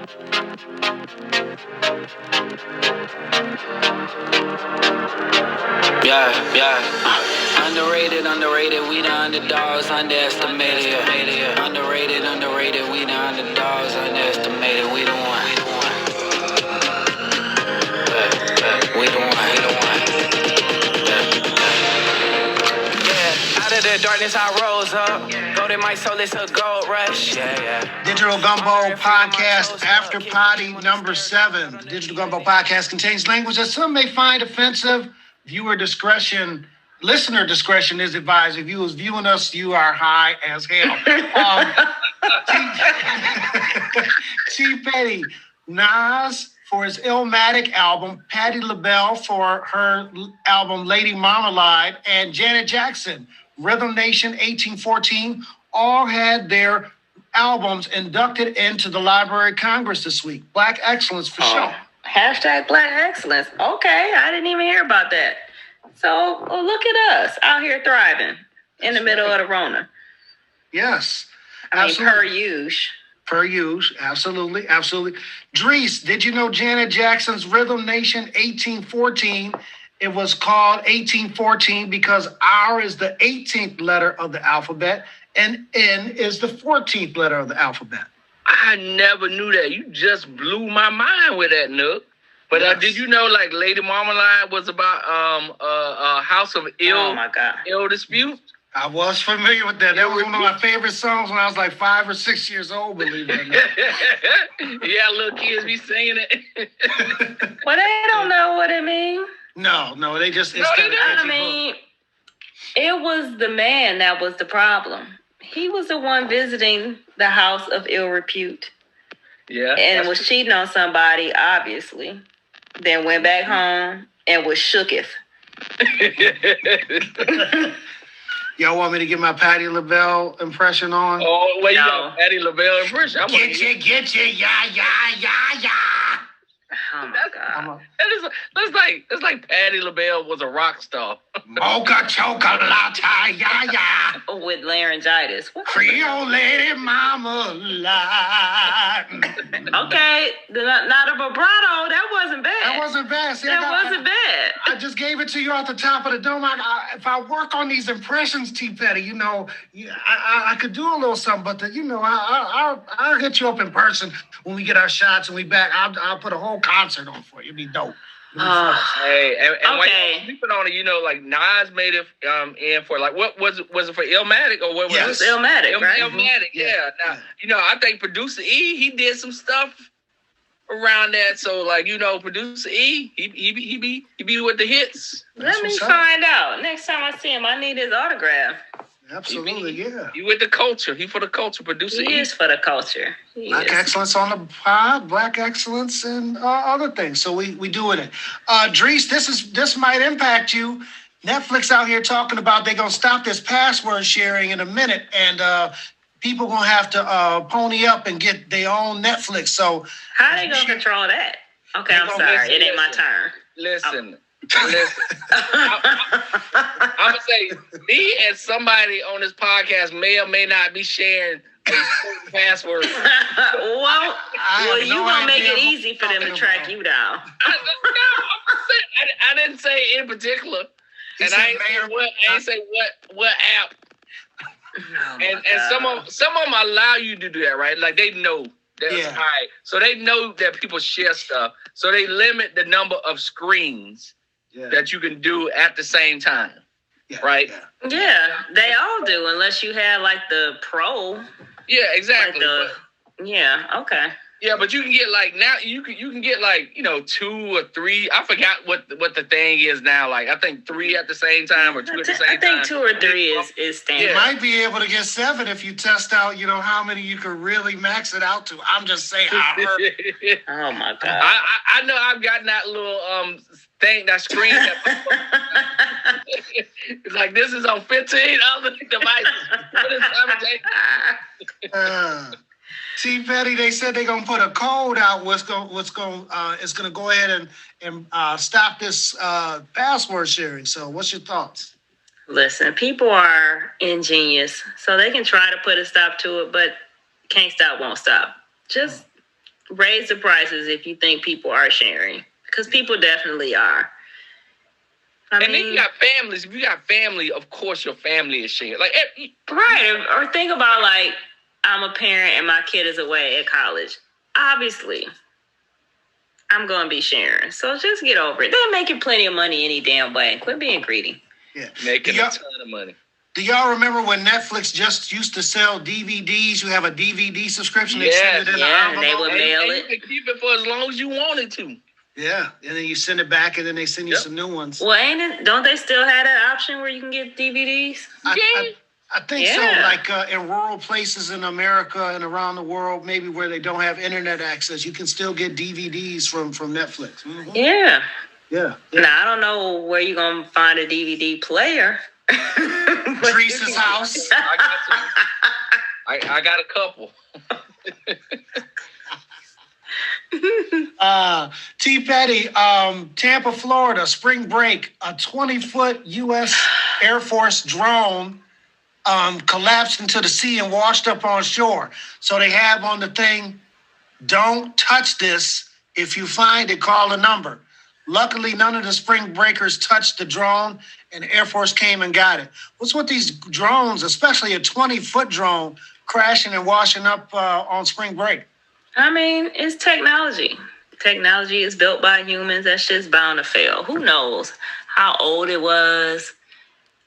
Yeah. Underrated, we the underdogs, underestimated. Yeah. Underrated, we the underdogs, underestimated. We the one. We the one. Yeah. Out of the darkness, I rose up. Golden my soul, it's a gold rush. Yeah. Digital Gumbo Podcast After Patti number 7. The Digital Gumbo Podcast contains language that some may find offensive. Viewer discretion, listener discretion is advised. If you was viewing us, you are high as hell. Chief Petty, Nas for his Illmatic album, Patti Labelle for her album Lady Marmalade, and Janet Jackson, Rhythm Nation 1814, all had their albums inducted into the Library of Congress this week. Black excellence for sure. Hashtag Black excellence. Okay, I didn't even hear about that. So look at us out here thriving in the middle of the Rona. Yes, absolutely. Per use, absolutely. Dries, did you know Janet Jackson's Rhythm Nation 1814? It was called 1814 because R is the 18th letter of the alphabet and N is the 14th letter of the alphabet. I never knew that. You just blew my mind with that, Nook. But Yes. Did you know, like, Lady Marmalade was about a House of Ill Dispute? I was familiar with that. That was one of my favorite songs when I was like 5 or 6 years old, believe it or not. Yeah, little kids be singing it. Well, they don't know what it means. No, they just... No, they don't. I mean, it was the man that was the problem. He was the one visiting the house of ill repute. Yeah. And was cheating on somebody, obviously. Then went back home and was shooketh. Y'all want me to get my Patti LaBelle impression on? Oh, well, you got Patti LaBelle impression. Get you, yeah. Oh, my God. It's like Patti LaBelle was a rock star. Mocha chocolate, yeah. With laryngitis. What? Creole lady mama lie. Okay, not a vibrato. That wasn't bad. That wasn't bad. See, wasn't bad. I just gave it to you off the top of the dome. If I work on these impressions, T. Petty, you know, I could do a little something, but I'll hit you up in person when we get our shots and we back. I'll put a whole concert on for you. It'd be dope. Hey, and okay. while you're sleeping on it, you know, like Nas made it in for like what was it for Illmatic or what was it? It was Illmatic, right? Illmatic, yeah. Now, you know, I think Producer E, he did some stuff around that. So like, you know, Producer E, he be with the hits. Let me find out. Next time I see him, I need his autograph. Absolutely, yeah. You with the culture. He for the culture. Producer E. He is for the culture. Black excellence on the pod, black excellence and other things. So we doing it. Dries, this might impact you. Netflix out here talking about they're gonna stop this password sharing in a minute, and people gonna have to pony up and get their own Netflix. So how they gonna control that? Okay, I'm sorry, it ain't my turn. Listen. I'm gonna say me and somebody on this podcast may or may not be sharing a password. well, you gonna make it easy for them to track you down. I didn't say in particular, and I ain't say what app. And some of them allow you to do that, right? Like they know. That's right. So they know that people share stuff. So they limit the number of screens that you can do at the same time, right? Yeah, they all do, unless you have like the pro. Yeah, exactly. Okay. Yeah, but you can get like now you can get like 2 or 3. I forgot what the thing is now. Like I think 3 at the same time or 2 at the same time. I think 2 or 3 is standard. You might be able to get 7 if you test out, how many you can really max it out to. I'm just saying. I heard. Oh my God. I know I've got that little thing, that screen. It's like this is on 15 other devices. T. Petty, they said they're gonna put a code out. It's gonna go ahead and stop this password sharing. So, what's your thoughts? Listen, people are ingenious, so they can try to put a stop to it, but can't stop, won't stop. Just raise the prices if you think people are sharing, because people definitely are. Then you got families. If you got family, of course your family is sharing. Like, right. Or think about, like, I'm a parent and my kid is away at college. Obviously, I'm going to be sharing. So just get over it. They're making plenty of money any damn way. Quit being greedy. Yeah. Making a ton of money. Do y'all remember when Netflix just used to sell DVDs? You have a DVD subscription. They send it in and they would mail it. You can keep it for as long as you wanted to. Yeah, and then you send it back, and then they send you some new ones. Well, don't they still have that option where you can get DVDs? I think so. Like in rural places in America and around the world, maybe where they don't have internet access, you can still get DVDs from Netflix. Mm-hmm. Yeah. Now, I don't know where you're going to find a DVD player. Teresa's house. I got a couple. T. Petty, Tampa, Florida, spring break, a 20-foot U.S. Air Force drone collapsed into the sea and washed up on shore. So they have on the thing, don't touch this. If you find it, call the number. Luckily, none of the spring breakers touched the drone, and the Air Force came and got it. What's with these drones, especially a 20-foot drone, crashing and washing up on spring break? I mean, it's technology. Technology is built by humans. That shit's bound to fail. Who knows how old it was,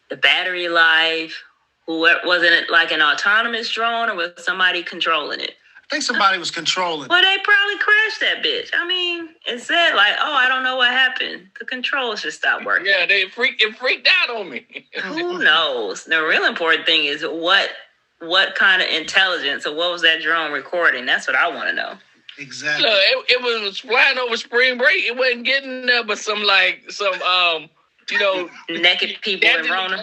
the battery life, wasn't it like an autonomous drone, or was somebody controlling it? I think somebody was controlling. Well, they probably crashed that bitch. I mean, it said like, I don't know what happened. The controls just stopped working. Yeah, it freaked out on me. Who knows? The real important thing is what kind of intelligence, or what was that drone recording? That's what I want to know. Exactly. Look, it was flying over spring break. It wasn't getting there, but some naked people in Rona.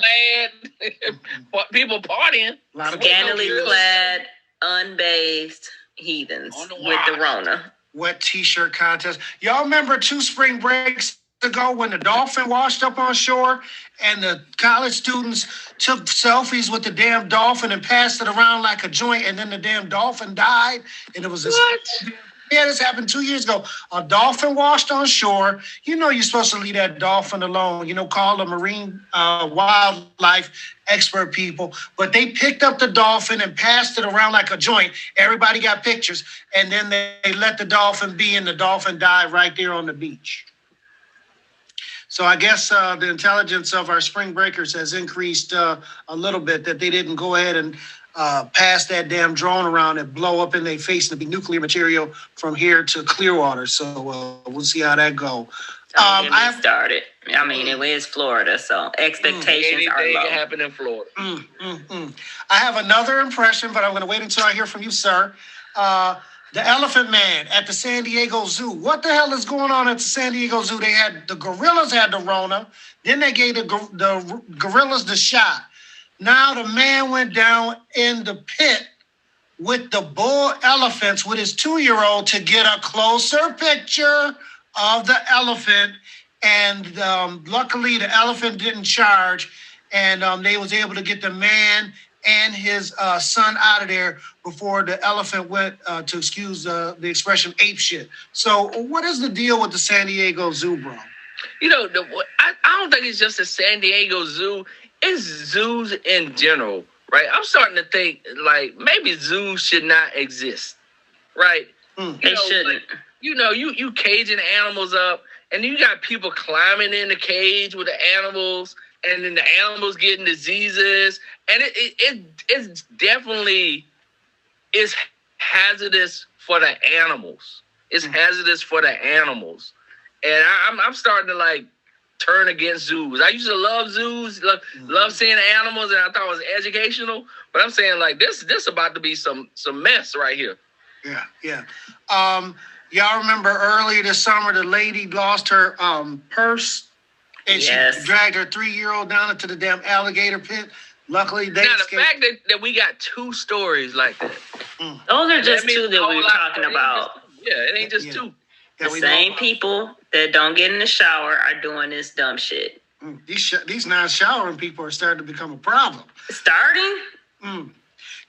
People partying. Scantily clad, unbathed heathens with the Rona. Wet t-shirt contest. Y'all remember 2 spring breaks ago when the dolphin washed up on shore and the college students took selfies with the damn dolphin and passed it around like a joint, and then the damn dolphin died, and it was this. What? Yeah, this happened 2 years ago. A dolphin washed on shore. You know you're supposed to leave that dolphin alone. Call the marine wildlife expert people. But they picked up the dolphin and passed it around like a joint. Everybody got pictures. And then they let the dolphin be, and the dolphin died right there on the beach. So I guess the intelligence of our spring breakers has increased a little bit, that they didn't go ahead and pass that damn drone around and blow up in their face and be nuclear material from here to Clearwater. So we'll see how that go. Don't get me started. I mean, it is Florida, so expectations are low. Anything can happen in Florida. I have another impression, but I'm going to wait until I hear from you, sir. The Elephant Man at the San Diego Zoo. What the hell is going on at the San Diego Zoo? The gorillas had the Rona. Then they gave the gorillas the shot. Now the man went down in the pit with the bull elephants with his 2-year-old to get a closer picture of the elephant. And luckily the elephant didn't charge, and they was able to get the man and his son out of there before the elephant went, to excuse the expression, ape shit. So what is the deal with the San Diego Zoo, bro? I don't think it's just the San Diego Zoo. It's zoos in general, right? I'm starting to think, like, maybe zoos should not exist, right? They shouldn't. You caging animals up, and you got people climbing in the cage with the animals, and then the animals getting diseases, and it's definitely is hazardous for the animals. It's hazardous for the animals, and I'm starting to like turn against zoos. I used to love zoos, love seeing animals, and I thought it was educational. But I'm saying like this about to be some mess right here. Yeah. Y'all remember earlier this summer the lady lost her purse, and she dragged her 3-year-old down into the damn alligator pit. Luckily, they escaped. The fact that we got 2 stories like that. Those are just 2 that we were talking about. It ain't just 2. The same people that don't get in the shower are doing this dumb shit. These non-showering people are starting to become a problem. Starting?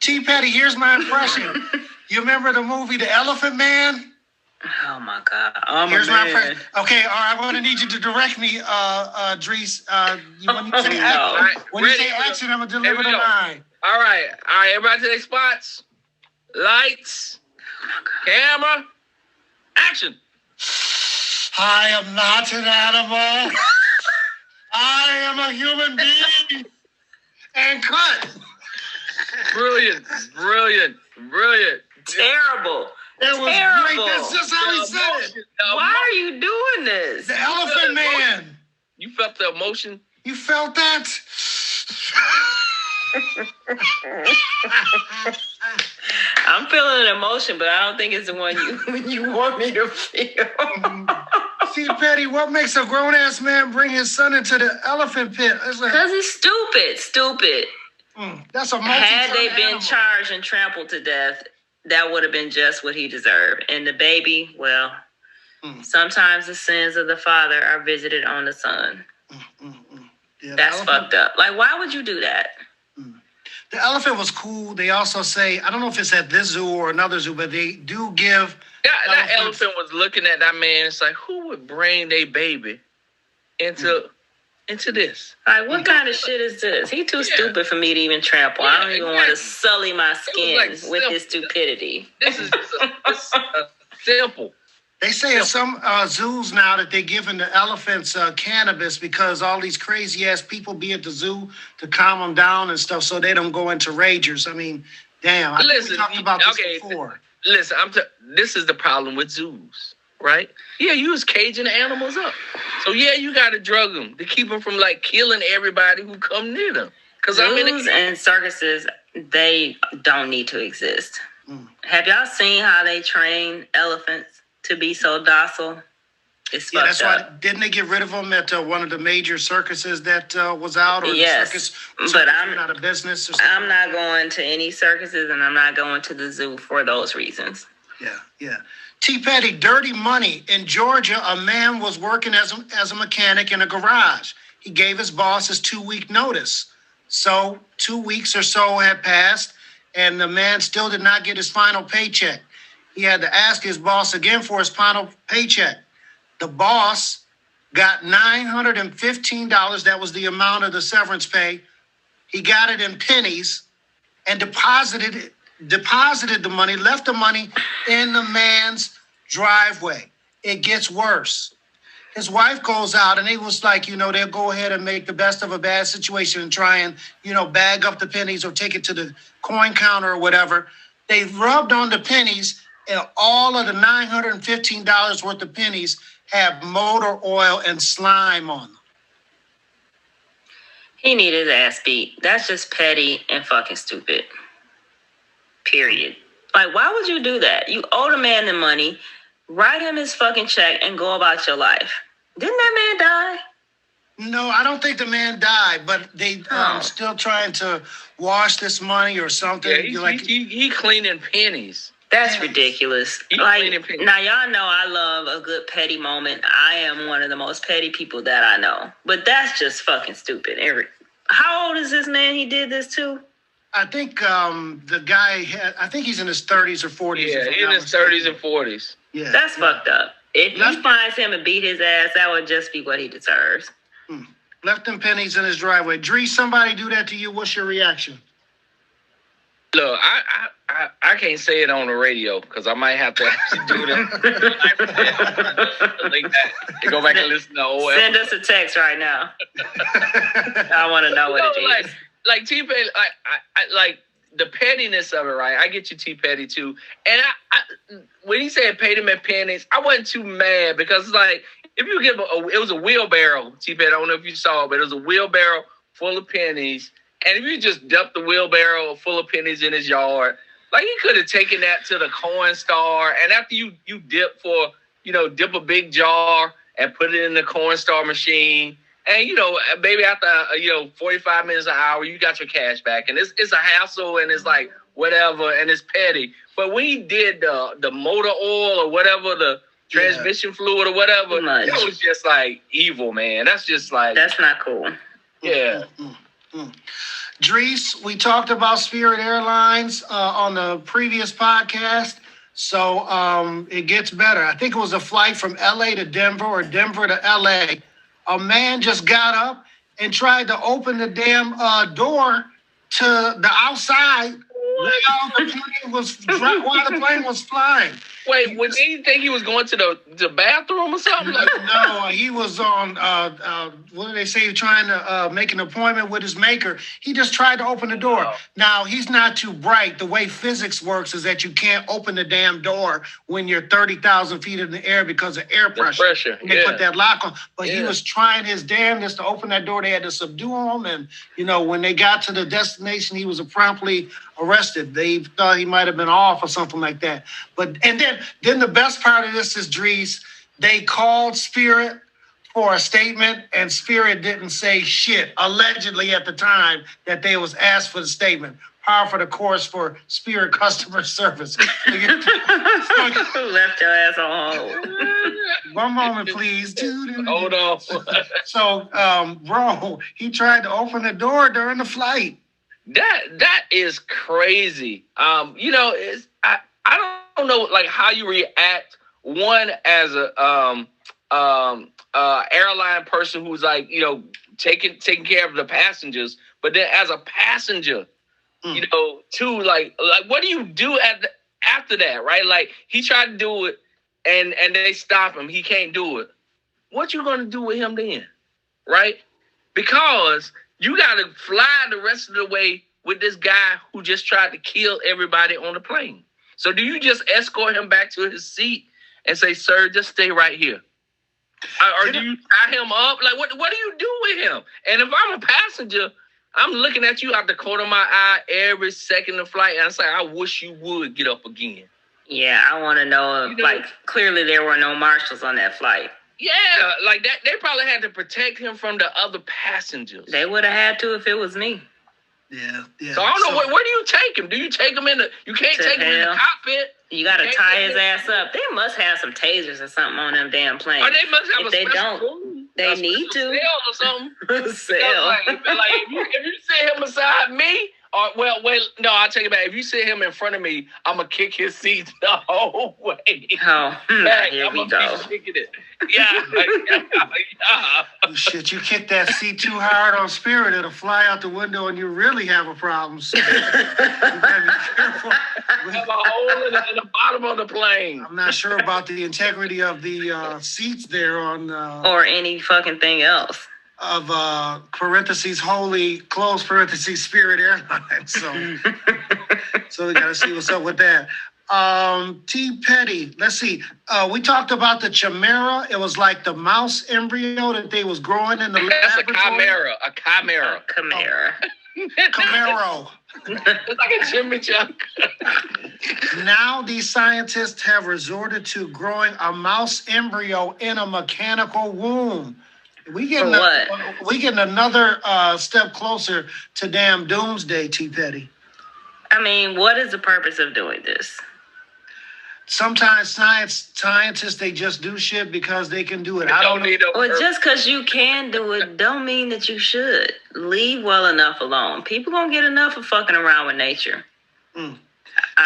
T. Petty, here's my impression. You remember the movie The Elephant Man? Oh my God. Here's my friend. Okay, all right. I'm gonna need you to direct me, Dries. When you say action, I'm gonna deliver the line. All right. Everybody to their spots. Lights. Camera. Action. I am not an animal. I am a human being. And cut. Brilliant. Terrible. That was Terrible. great. That's just how he said it. Why are you doing this? The Elephant Man. You felt the emotion? You felt that? I'm feeling an emotion, but I don't think it's the one you want me to feel. See, Patti, what makes a grown-ass man bring his son into the elephant pit? Because he's stupid. That's a Had they been animal. charged and trampled to death, that would have been just what he deserved. And the baby, well, sometimes the sins of the father are visited on the son. Yeah, that's fucked up. Like, why would you do that? The elephant was cool. They also say, I don't know if it's at this zoo or another zoo, but they do give... That elephant was looking at that man. It's like, who would bring their baby into this? Like, what kind of shit is this? He too stupid for me to even trample. I don't even want to sully my skin with his stupidity. This is simple. They say in some zoos now that they're giving the elephants cannabis because all these crazy ass people be at the zoo to calm them down and stuff, so they don't go into ragers. I mean, damn. We talked about this before. Listen, this is the problem with zoos, right? Yeah, you was caging the animals up. So yeah, you got to drug them to keep them from like killing everybody who come near them. Because zoos and circuses, they don't need to exist. Have y'all seen how they train elephants to be so docile? It's fucked up. Why didn't they get rid of them at one of the major circuses that was out, or yes, the circus but I'm out of business? Or something? I'm not going to any circuses, and I'm not going to the zoo for those reasons. Yeah. T. Patti, dirty money. In Georgia, a man was working as a mechanic in a garage. He gave his boss his 2-week notice. So 2 weeks or so had passed, and the man still did not get his final paycheck. He had to ask his boss again for his final paycheck. The boss got $915. That was the amount of the severance pay. He got it in pennies and deposited the money, left the money in the man's driveway. It gets worse. His wife goes out and he was like, they'll go ahead and make the best of a bad situation and try and, bag up the pennies or take it to the coin counter or whatever. They rubbed on the pennies, and all of the $915 worth of pennies have motor oil and slime on them. He needed his ass beat. That's just petty and fucking stupid. Period. Like, why would you do that? You owe the man the money, write him his fucking check, and go about your life. Didn't that man die? No, I don't think the man died, but they still trying to wash this money or something. Yeah, he cleaning pennies. That's ridiculous. Now y'all know I love a good petty moment. I am one of the most petty people that I know. But that's just fucking stupid. How old is this man he did this to? I think the guy, I think he's in his 30s or 40s. Yeah, in his 30s and 40s. Yeah, that's fucked up. If he finds him and beat his ass, that would just be what he deserves. Left them pennies in his driveway. Dries, somebody do that to you, what's your reaction? Look, I can't say it on the radio because I might have to actually do that. Link that and go back and listen to old Send us a text right now. I want to know what it is. Like T-Petty, I like the pettiness of it, right? I get you, T-Petty, too. And I when he said paid him in pennies, I wasn't too mad because, like, if you give it was a wheelbarrow, T-Petty, I don't know if you saw it, but it was a wheelbarrow full of pennies. And if you just dumped the wheelbarrow full of pennies in his yard, like, he could have taken that to the coin star. And after you dip a big jar and put it in the coin star machine. And, maybe after, 45 minutes, an hour, you got your cash back. And it's a hassle and it's like whatever and it's petty. But when he did the motor oil or whatever, the transmission fluid or whatever, it was just like evil, man. That's just like... That's not cool. Yeah. Dries, we talked about Spirit Airlines on the previous podcast. So it gets better. I think it was a flight from LA to Denver or Denver to LA. A man just got up and tried to open the damn door to the outside while the plane was flying. Wait, did he think he was going to the bathroom or something? No, he was on, what do they say, trying to make an appointment with his maker. He just tried to open the door. Oh. Now, he's not too bright. The way physics works is that you can't open the damn door when you're 30,000 feet in the air because of air pressure. They put that lock on. But he was trying his damnedest to open that door. They had to subdue him. And, when they got to the destination, he was promptly arrested. They thought he might have been off or something like that. And then the best part of this is, Dries, they called Spirit for a statement, and Spirit didn't say shit, allegedly at the time that they was asked for the statement. Par for the course for Spirit customer service. Who left your ass on hold? One moment, please. Hold on. So, bro, he tried to open the door during the flight. That is crazy. I don't know like how you react. One as a airline person who's like taking care of the passengers, but then as a passenger, too like what do you do after that, right? Like he tried to do it, and they stop him. He can't do it. What you gonna do with him then, right? Because you got to fly the rest of the way with this guy who just tried to kill everybody on the plane. So do you just escort him back to his seat and say, sir, just stay right here? Or do you tie him up? Like, what do you do with him? And if I'm a passenger, I'm looking at you out the corner of my eye every second of flight, and I say, I wish you would get up again. Yeah, I want to know if, clearly there were no marshals on that flight. Yeah, like that. They probably had to protect him from the other passengers. They would have had to if it was me. Yeah. So I don't know, where do you take him? Do you take him you can't take him in the cockpit? You got to tie his ass up. They must have some tasers or something on them damn planes. Or they must have they need to. Cell or something. Cell. Like, if you sit him beside me, or no, I'll take it back. If you sit him in front of me, I'm gonna kick his seat the whole way. Oh, here we go. Yeah. Oh, shit, you kick that seat too hard on Spirit, it'll fly out the window, and you really have a problem. So you gotta be careful. We have a hole in the bottom of the plane. I'm not sure about the integrity of the seats there on or any fucking thing else. Of parentheses holy close parentheses Spirit Airlines. So we gotta see what's up with that. T Petty, let's see. We talked about the chimera. It was like the mouse embryo that they was growing in the laboratory. That's a chimera. A chimera. Camaro. It's like a chimichurri. Now these scientists have resorted to growing a mouse embryo in a mechanical womb. We getting another step closer to damn doomsday, T Petty. I mean, what is the purpose of doing this? Sometimes scientists, they just do shit because they can do it. I don't need Well, just because you can do it don't mean that you should. Leave well enough alone. People gonna get enough of fucking around with nature. I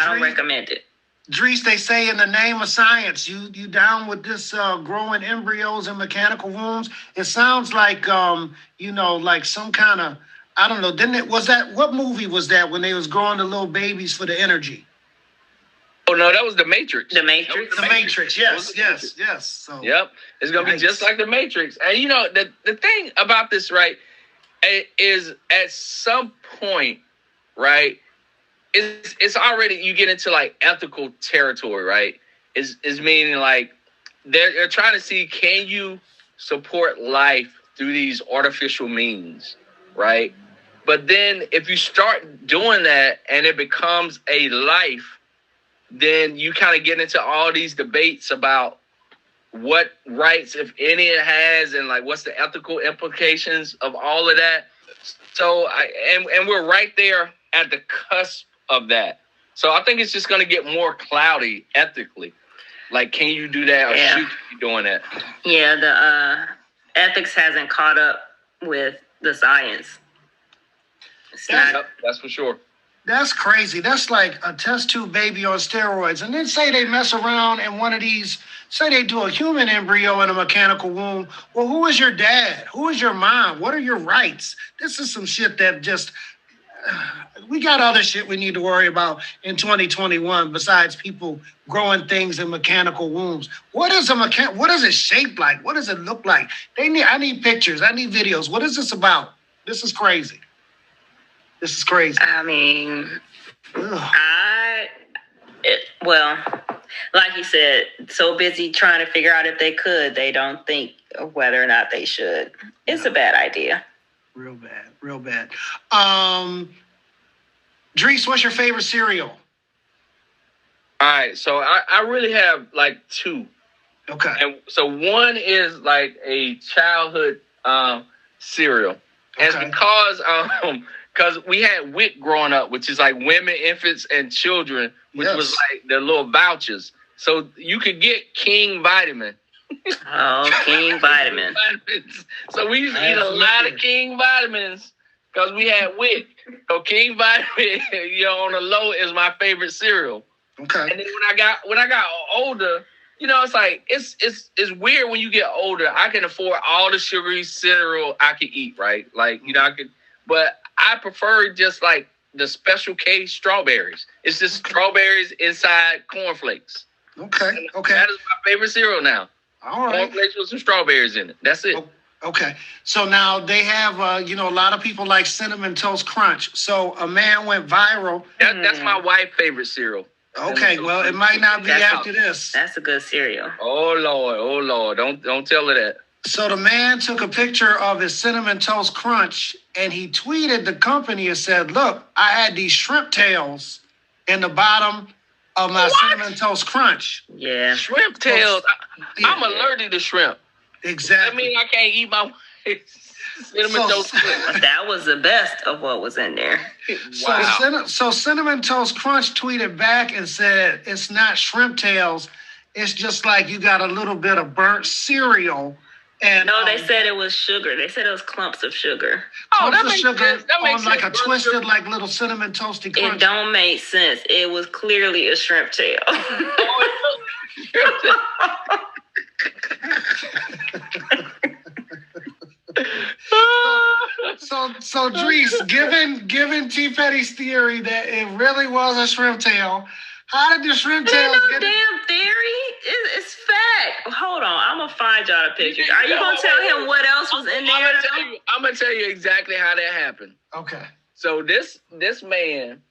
don't recommend it. Dries, they say in the name of science, you down with this growing embryos in mechanical wombs? It sounds like like some kind of, I don't know. What movie was that when they was growing the little babies for the energy? Oh no, that was The Matrix. The Matrix. The Matrix. Yes. So yep, it's gonna be just like The Matrix. And the thing about this, right, is at some point, right, it's already, you get into like ethical territory, right? Is meaning like they're trying to see, can you support life through these artificial means, right? But then if you start doing that and it becomes a life, then you kind of get into all these debates about what rights, if any, it has, and like what's the ethical implications of all of that. So and we're right there at the cusp of that. So I think it's just going to get more cloudy ethically. Like, can you do that, or should you be doing that? Yeah, the ethics hasn't caught up with the science. That's for sure. That's crazy. That's like a test tube baby on steroids. And then say they mess around in one of these, say they do a human embryo in a mechanical womb. Well, who is your dad? Who is your mom? What are your rights? This is some shit that just, we got other shit we need to worry about in 2021 besides people growing things in mechanical wombs. What is what is it shaped like? What does it look like? I need pictures. I need videos. What is this about? This is crazy. This is crazy. I mean, like you said, so busy trying to figure out if they could, they don't think of whether or not they should. It's a bad idea. Real bad. Real bad. Drees, what's your favorite cereal? All right, so I really have like two. Okay. And so one is like a childhood cereal. And Okay. it's because we had WIC growing up, which is like women, infants, and children, which was like the little vouchers. So you could get King Vitamin. Oh, King Vitamin. So we used to eat a lot of King Vitamins because we had WIC. So King Vitamin, on the low is my favorite cereal. Okay. And then when I got older, it's like it's weird when you get older. I can afford all the sugary cereal I can eat, right? Like, but I prefer just like the Special K strawberries. It's just strawberries inside cornflakes. Okay. That is my favorite cereal now. All right. Cornflakes with some strawberries in it. That's it. Okay. So now they have, a lot of people like Cinnamon Toast Crunch. So a man went viral. That's my wife's favorite cereal. Okay. Well, it might not be after this. That's a good cereal. Oh Lord. Don't tell her that. So the man took a picture of his Cinnamon Toast Crunch and he tweeted the company and said, "Look, I had these shrimp tails in the bottom of my Cinnamon Toast Crunch." Yeah. Shrimp tails. I'm allergic to shrimp. Exactly. I mean, I can't eat my Cinnamon Toast Crunch. That was the best of what was in there. Wow. So Cinnamon Toast Crunch tweeted back and said, "It's not shrimp tails. It's just like you got a little bit of burnt cereal." And no, they said it was sugar. They said it was clumps of sugar. Oh, that makes sugar sense. That makes on like sense. a twisted, like little cinnamon toasty crunch. It don't make sense. It was clearly a shrimp tail. So Drees, given T Petty's theory that it really was a shrimp tail, how did the shrimp tail get damn theory? It's fact. Hold on, I'm gonna find y'all the picture. Are you gonna tell him what else was in there? I'm gonna tell you exactly how that happened. Okay. So this man,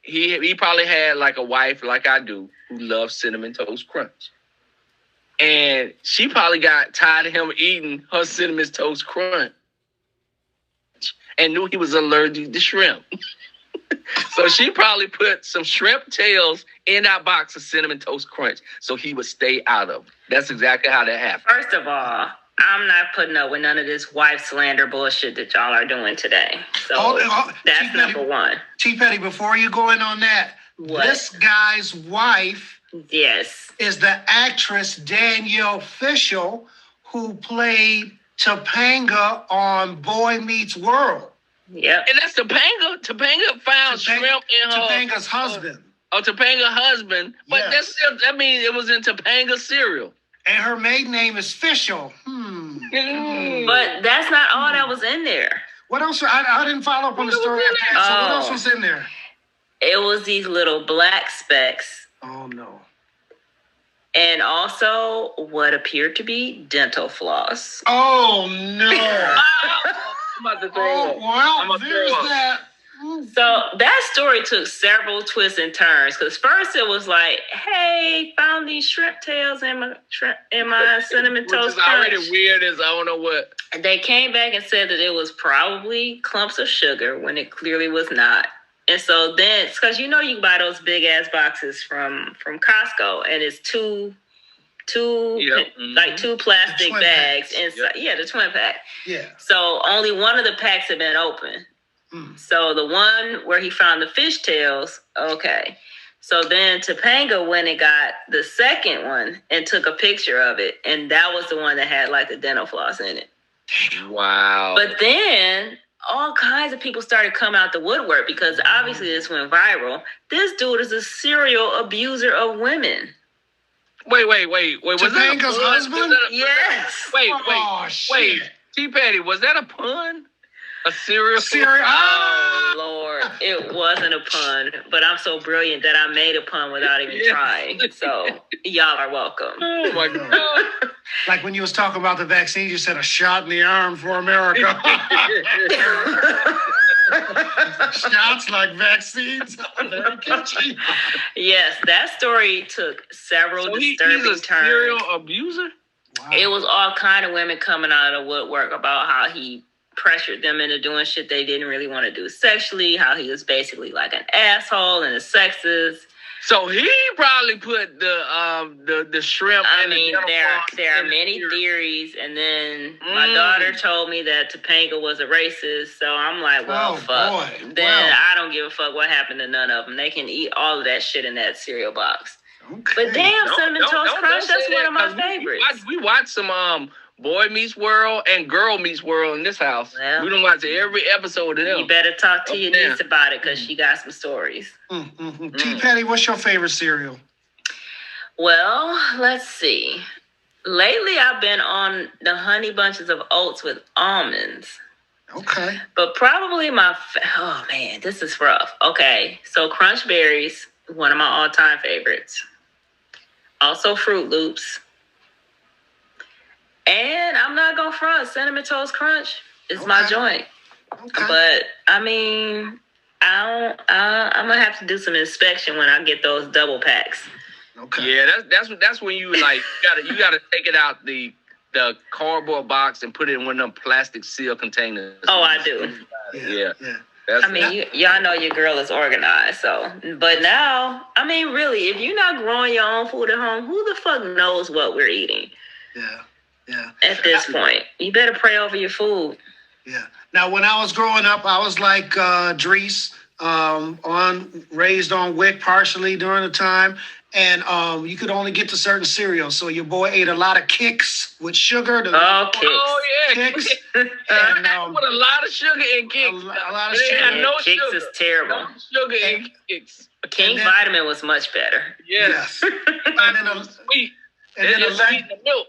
he probably had like a wife like I do who loves Cinnamon Toast Crunch. And she probably got tired of him eating her Cinnamon Toast Crunch and knew he was allergic to shrimp. So she probably put some shrimp tails in that box of Cinnamon Toast Crunch so he would stay out of it. That's exactly how that happened. First of all, I'm not putting up with none of this wife slander bullshit that y'all are doing today. So that's number one. T Petty, before you go in on that, this guy's wife is the actress Danielle Fishel, who played Topanga on Boy Meets World. Yep. And that's Topanga. Topanga found shrimp in her... Topanga's husband. Topanga's husband. But that's still, that means it was in Topanga's cereal. And her maiden name is Fishel. But that's not all that was in there. What else? I didn't follow up on the story. So what else was in there? It was these little black specks. Oh, no. And also what appeared to be dental floss. Oh, no. I'm about to throw up. Well, there's that. So that story took several twists and turns. Because first it was like, hey, found these shrimp tails in my Cinnamon Toast Crunch. Which is already weird as I don't know what. They came back and said that it was probably clumps of sugar when it clearly was not. And so then, because you can buy those big ass boxes from Costco, and it's two plastic bags inside. Yeah, the twin pack. Yeah. So only one of the packs had been open. So the one where he found the fishtails, okay. So then Topanga went and got the second one and took a picture of it, and that was the one that had like the dental floss in it. Wow. But then all kinds of people started coming out the woodwork because obviously this went viral. This dude is a serial abuser of women. Wait. Was that a pun? husband? Yes. Wait. T. Patty, was that a pun? A serial? Oh, Lord. It wasn't a pun, but I'm so brilliant that I made a pun without even trying. So y'all are welcome. Oh, my God. Like when you was talking about the vaccine, you said a shot in the arm for America. Shots like vaccines. Very catchy. Yes, that story took several disturbing he's a turns. Serial abuser? Wow. It was all kind of women coming out of the woodwork about how he pressured them into doing shit they didn't really want to do sexually, how he was basically like an asshole and a sexist. So he probably put the shrimp. I mean, there are many theories, and then my daughter told me that Topanga was a racist. So I'm like, well, fuck. Boy. Then I don't give a fuck what happened to none of them. They can eat all of that shit in that cereal box. Okay. But damn, Cinnamon Toast Crunch, that's one of my favorites. We watched some Boy Meets World and Girl Meets World in this house. Well, we don't watch every episode of them. You better talk to your niece about it because she got some stories. T. Patty, what's your favorite cereal? Well, let's see. Lately, I've been on the Honey Bunches of Oats with almonds. Okay. But probably oh man, this is rough. Okay, so Crunch Berries, one of my all-time favorites. Also Fruit Loops. And I'm not gonna front, Cinnamon Toast Crunch is my joint. Okay. But I mean, I'm gonna have to do some inspection when I get those double packs. Okay. Yeah, that's when you like you gotta take it out the cardboard box and put it in one of them plastic seal containers. Oh, I do. Yeah. Y'all know your girl is organized, so. But now, I mean, really, if you're not growing your own food at home, who the fuck knows what we're eating? Yeah. At this point, you better pray over your food. Yeah. Now, when I was growing up, I was like Dries, raised on WIC partially during the time, and you could only get to certain cereals. So your boy ate a lot of Kicks with sugar. Kicks. Kicks. And with a lot of sugar in Kicks. A lot of sugar. No Kicks sugar. is terrible. No sugar in Kicks. King Vitamin was much better. Yes. And then sweet. And then sweet the milk.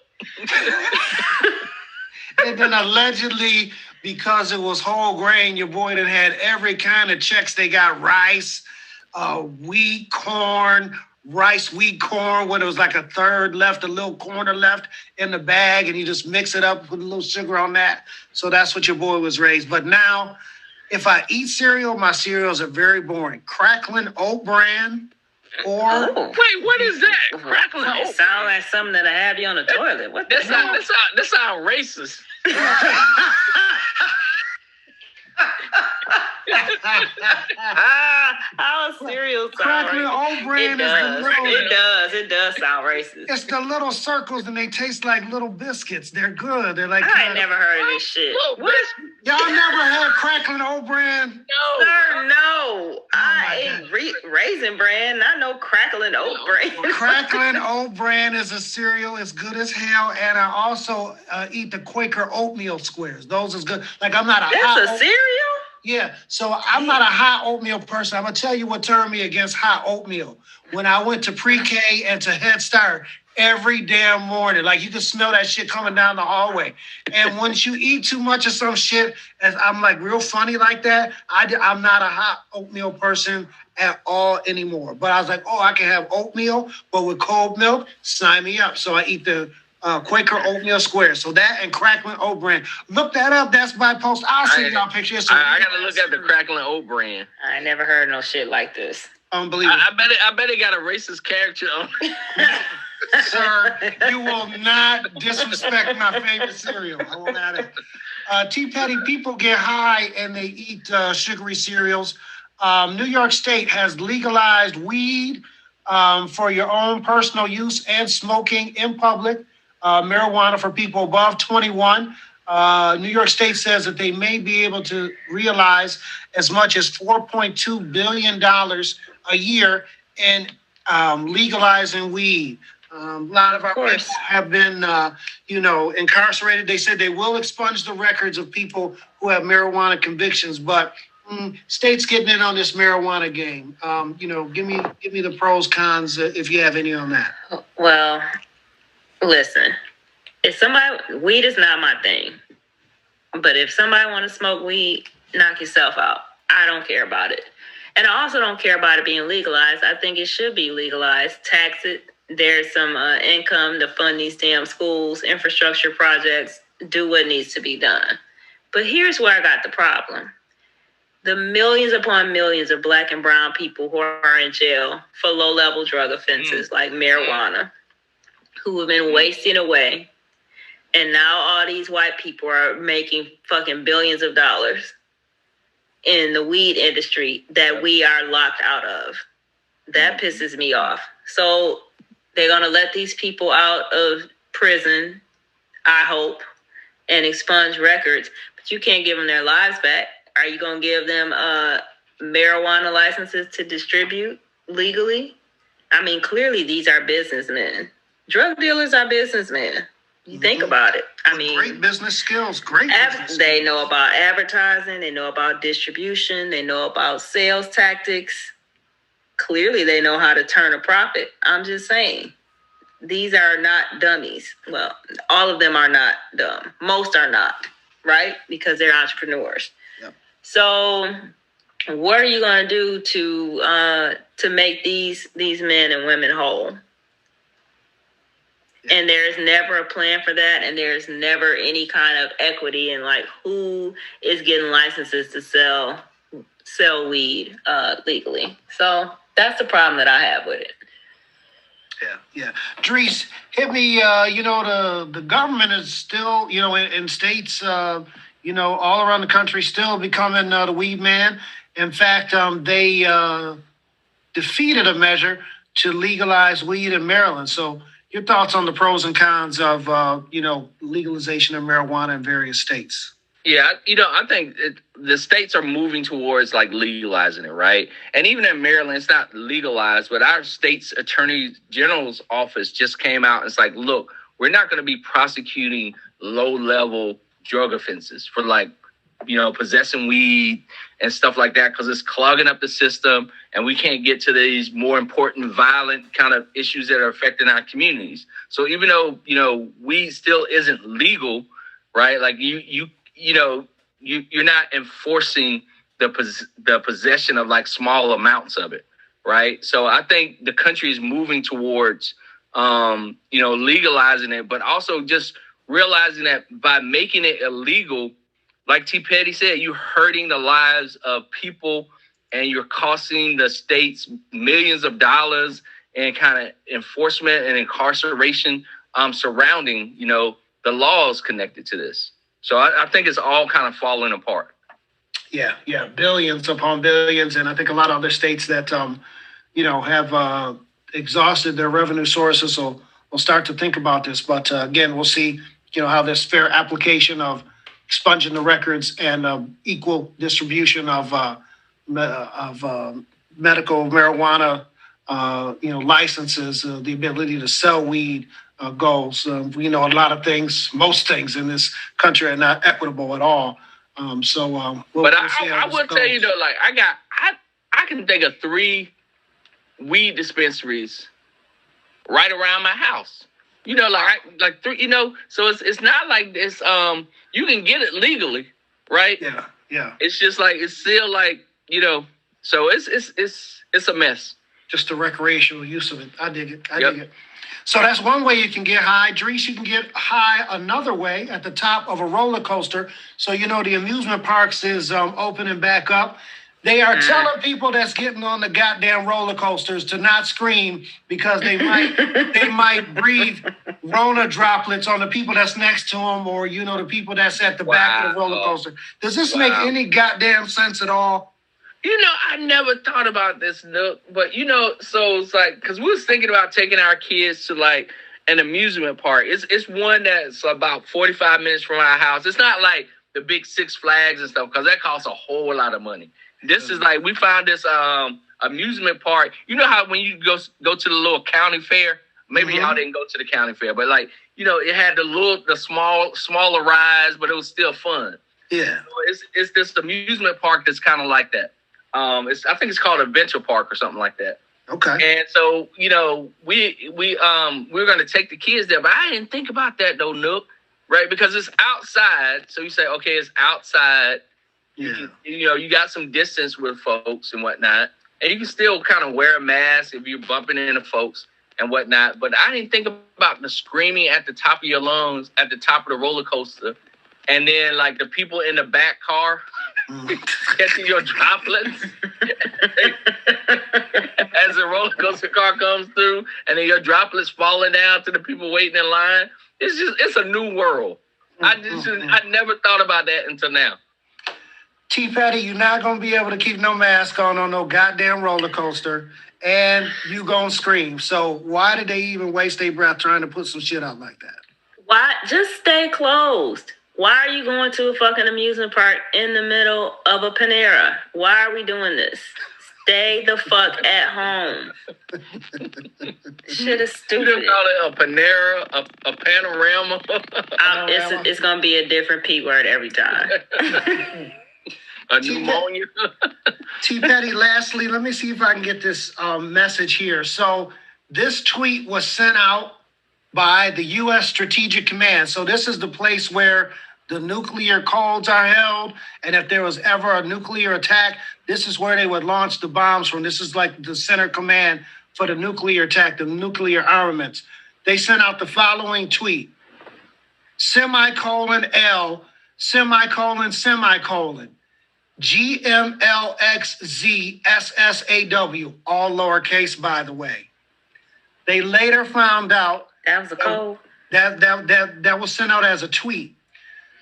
And then allegedly, because it was whole grain, your boy done had every kind of checks. They got rice, wheat, corn, rice, wheat, corn, when it was like a third left, a little corner left in the bag, and you just mix it up with a little sugar on that. So that's what your boy was raised. But now, if I eat cereal, my cereals are very boring. Crackling Oat Bran. Or wait, what is that? Crackling oat. It sounds like something that'll have you on the toilet. What the hell? That sound racist. How a cereal sound Crackling Oat Bran is the little... It does sound racist. It's the little circles, and they taste like little biscuits. They're good. They're like... I ain't never heard of this shit. What? Y'all never had Crackling Oat Bran? No. Sir, no. I ate Raisin Bran. I know Crackling Oat Bran. Crackling Oat Bran is a cereal. It's good as hell. And I also eat the Quaker oatmeal squares. Those is good. Like, I'm not a That's a cereal? Yeah, so I'm not a hot oatmeal person. I'm going to tell you what turned me against hot oatmeal. When I went to pre-K and to Head Start, every damn morning, like you could smell that shit coming down the hallway. And once you eat too much of some shit, and I'm like real funny like that, I'm not a hot oatmeal person at all anymore. But I was like, I can have oatmeal, but with cold milk, sign me up. So I eat the Quaker oatmeal squares. So that and Crackling Oat Bran. Look that up. That's my post. I'll send y'all pictures. I got to look at the Crackling Oat Bran. I never heard no shit like this. Unbelievable. I bet it got a racist character on it. Sir, you will not disrespect my favorite cereal. I will not. Tea Patty, people get high and they eat sugary cereals. New York State has legalized weed for your own personal use and smoking in public. Marijuana for people above 21. New York State says that they may be able to realize as much as $4.2 billion a year in legalizing weed. A lot of our people have been, incarcerated. They said they will expunge the records of people who have marijuana convictions, but states getting in on this marijuana game. Give me the pros, cons, if you have any on that. Well, listen, weed is not my thing, but if somebody want to smoke weed, knock yourself out. I don't care about it. And I also don't care about it being legalized. I think it should be legalized. Tax it. There's some income to fund these damn schools, infrastructure projects, do what needs to be done. But here's where I got the problem. The millions upon millions of Black and brown people who are in jail for low-level drug offenses like marijuana, who have been wasting away. And now all these white people are making fucking billions of dollars in the weed industry that we are locked out of. That pisses me off. So they're going to let these people out of prison, I hope, and expunge records. But you can't give them their lives back. Are you going to give them marijuana licenses to distribute legally? I mean, clearly these are businessmen. Drug dealers are businessmen. You think about it. I mean, great business skills. They know about advertising. They know about distribution. They know about sales tactics. Clearly, they know how to turn a profit. I'm just saying, these are not dummies. Well, all of them are not dumb. Most are not, right? Because they're entrepreneurs. Yep. So, what are you going to do to make these men and women whole? And there's never a plan for that, and there's never any kind of equity in like who is getting licenses to sell weed legally. So that's the problem that I have with it. Yeah. Dries, hit me. The government is still, in states, all around the country, still becoming the weed man. In fact, they defeated a measure to legalize weed in Maryland. So, your thoughts on the pros and cons of, legalization of marijuana in various states? Yeah, I think the states are moving towards like legalizing it, right? And even in Maryland, it's not legalized, but our state's attorney general's office just came out and it's like, look, we're not going to be prosecuting low-level drug offenses for like, possessing weed and stuff like that because it's clogging up the system and we can't get to these more important violent kind of issues that are affecting our communities. So even though, weed still isn't legal, right? Like you're not enforcing the possession of like small amounts of it, right? So I think the country is moving towards, legalizing it, but also just realizing that by making it illegal, like T. Petty said, you're hurting the lives of people and you're costing the states millions of dollars and kind of enforcement and incarceration surrounding, the laws connected to this. So I think it's all kind of falling apart. Yeah. Billions upon billions. And I think a lot of other states that, have exhausted their revenue sources will start to think about this. But again, we'll see, how this fair application of expunging the records and equal distribution of medical marijuana, licenses, the ability to sell weed goals. A lot of things, most things in this country are not equitable at all. We'll but see I would tell you though, like I can think of 3 weed dispensaries right around my house. Like 3. So it's not like this. You can get it legally, right? Yeah. It's just like it's still like So it's a mess. Just the recreational use of it. I dig it. I dig it. So that's one way you can get high. Dries, you can get high another way at the top of a roller coaster. So, the amusement parks is opening back up. They are telling people that's getting on the goddamn roller coasters to not scream because they might breathe Rona droplets on the people that's next to them or, the people that's at the back of the roller coaster. Does this make any goddamn sense at all? I never thought about this, but so it's like, because we was thinking about taking our kids to like an amusement park. It's one that's about 45 minutes from our house. It's not like the big Six Flags and stuff because that costs a whole lot of money. This is like, we found this amusement park. You know how when you go to the little county fair Maybe y'all didn't go to the county fair, but like, it had the smaller rides, but it was still fun. Yeah. So it's this amusement park that's kind of like that. I think it's called Adventure Park or something like that. Okay. And so, we're gonna take the kids there, but I didn't think about that though, Nook, right? Because it's outside. So you say, okay, it's outside. Yeah. You got some distance with folks and whatnot, and you can still kind of wear a mask if you're bumping into folks and whatnot. But I didn't think about the screaming at the top of your lungs at the top of the roller coaster, and then like the people in the back car catching your droplets as the roller coaster car comes through, and then your droplets falling down to the people waiting in line. It's a new world. I never thought about that until now. T. Patti, you're not going to be able to keep no mask on no goddamn roller coaster, and you going to scream. So why did they even waste their breath trying to put some shit out like that? Why? Just stay closed. Why are you going to a fucking amusement park in the middle of a Panera? Why are we doing this? Stay the fuck at home. Shit is stupid. You call it a Panera, a panorama? It's going to be a different P word every time. A pneumonia. T. Patti, lastly, let me see if I can get this message here. So this tweet was sent out by the U.S. Strategic Command. So this is the place where the nuclear codes are held. And if there was ever a nuclear attack, this is where they would launch the bombs from. This is like the center command for the nuclear attack, the nuclear armaments. They sent out the following tweet. ;L, GMLXZSSAW, all lowercase, by the way. They later found out That was a code. that was sent out as a tweet.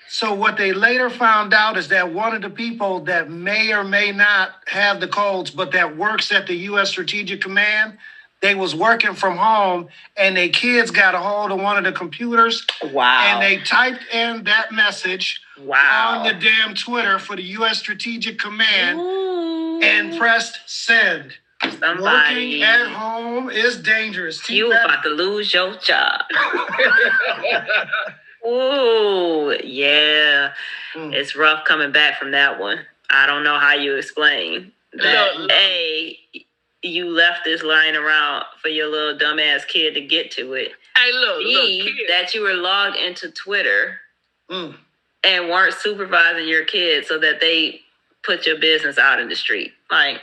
So what they later found out is that one of the people that may or may not have the codes, but that works at the U.S. Strategic Command, they was working from home, and their kids got a hold of one of the computers. Wow. And they typed in that message on the damn Twitter for the U.S. Strategic Command. Ooh. And pressed send. Somebody. Working at home is dangerous. You about to lose your job. Ooh, yeah. It's rough coming back from that one. I don't know how you explain that. A, you left this lying around for your little dumbass kid to get to it. Hey, look, B, that you were logged into Twitter and weren't supervising your kids so that they put your business out in the street. Like,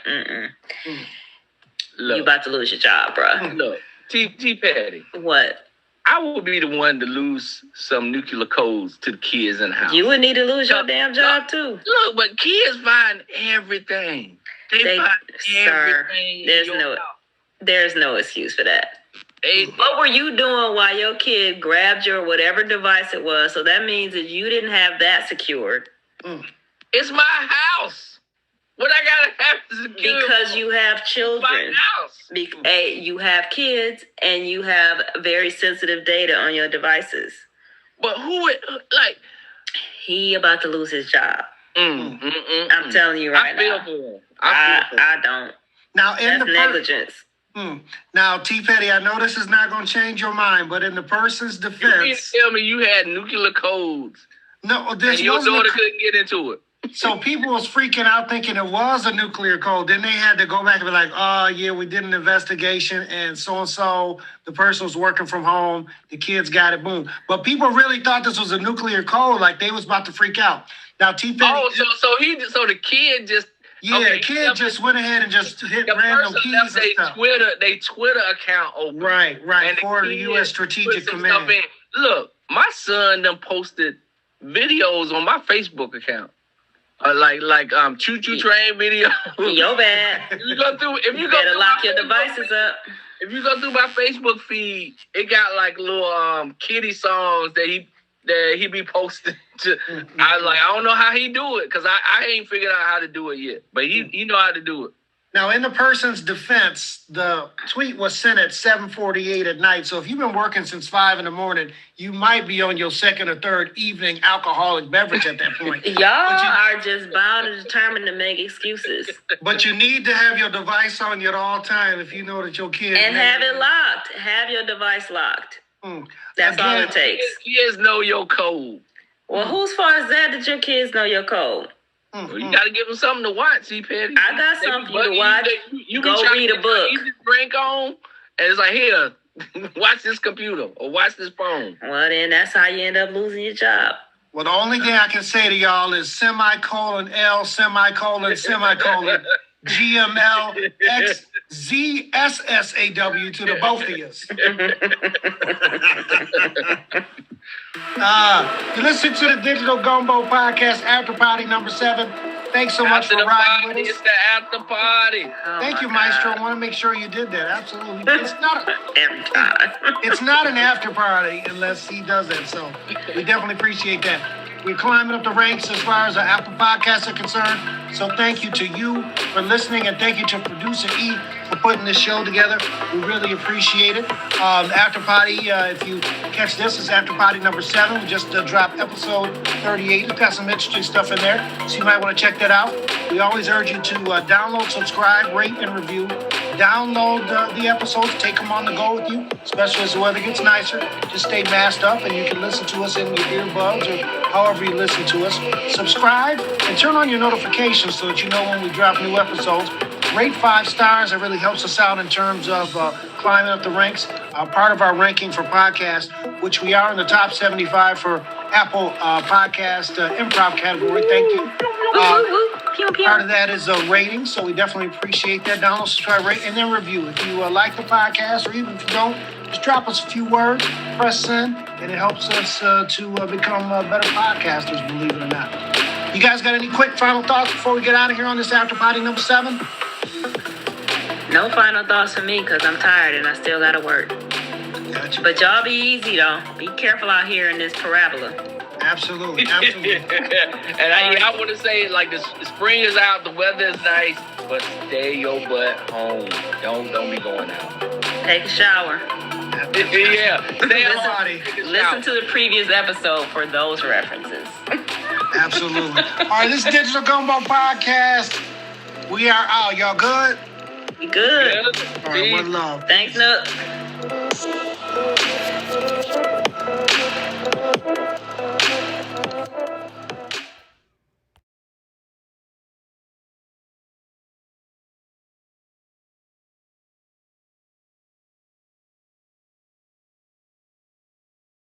Look, you about to lose your job, bro. Look, T. Patti. What? I would be the one to lose some nuclear codes to the kids in the house. You would need to lose your damn job, too. Look, but kids find everything. They find everything. There's no excuse for that. What were you doing while your kid grabbed your whatever device it was? So that means that you didn't have that secured. It's my house. What I gotta have secure? Because you have children. My house. You have kids and you have very sensitive data on your devices. But who would like? He about to lose his job. I'm telling you right now. I don't. Now That's negligence. Now, T. Patti, I know this is not going to change your mind, but in the person's defense, you mean to tell me you had nuclear codes? No, this and your daughter couldn't get into it. So people was freaking out thinking it was a nuclear code. Then they had to go back and be like, oh, yeah, we did an investigation and so, the person was working from home. The kids got it, boom. But people really thought this was a nuclear code, like they was about to freak out. Now, T. Patti. Oh, so the kid just. Yeah, okay, the kid just went ahead and just hit random keys and stuff. They Twitter account open. Right, and for the U.S. Strategic Command. Look, my son done posted videos on my Facebook account. Like choo-choo train video. Yo bad. If you better lock your devices up. If you go through my Facebook feed, it got like little kiddie songs that he be posting. I don't know how he do it because I ain't figured out how to do it yet. But he know how to do it. Now, in the person's defense, the tweet was sent at 7:48 at night. So if you've been working since 5 in the morning, you might be on your second or third evening alcoholic beverage at that point. Y'all are just bound and determined to make excuses. But you need to have your device on you at all time if you know that your kid... And have it locked. Have your device locked. That's all it takes. Kids know your code. Well, whose fault is that your kids know your code? Well, you got to give them something to watch, see, Patti. I got something for you to watch. You go read a book. Drink on, and it's like, here, watch this computer or watch this phone. Well, then that's how you end up losing your job. Well, the only thing I can say to y'all is semicolon L, semicolon, semicolon, GML, X, Z, SSAW to the both of you. You listen to the Digital Gumbo Podcast, After Party number 7. Thanks so much for riding with us. It's the after party. Thank you, Maestro. I want to make sure you did that. Absolutely. It's not every time. It's not an after party unless he does it. So we definitely appreciate that. We're climbing up the ranks as far as our Apple Podcasts are concerned. So thank you to you for listening, and thank you to producer E for putting this show together. We really appreciate it. After Party, if you catch this, is After Party number 7. We just dropped episode 38. It's got some interesting stuff in there, so you might want to check that out. We always urge you to download, subscribe, rate, and review. Download the episodes, take them on the go with you, especially as the weather gets nicer. Just stay masked up, and you can listen to us in your earbuds or however you listen to us. Subscribe and turn on your notifications so that you know when we drop new episodes. Rate 5 stars. It really helps us out in terms of climbing up the ranks. Part of our ranking for podcasts, which we are in the top 75 for Apple Podcast Improv category. Thank you. Part of that is a rating, so we definitely appreciate that. Download, subscribe, rate, and then review. If you like the podcast, or even if you don't, just drop us a few words, press send, and it helps us to become better podcasters, believe it or not. You guys got any quick final thoughts before we get out of here on this After Party number 7? No final thoughts for me because I'm tired and I still got to work. Gotcha. But y'all be easy, though. Be careful out here in this parabola. Absolutely. And I want to say, like, the spring is out, the weather is nice, but stay your butt home. Don't be going out. Take a shower. Yeah. Stay Listen to the previous episode for those references. Absolutely. All right, this is Digital Gumbo Podcast. We are out. Y'all good? We good. All right, one love. Thanks, Nook.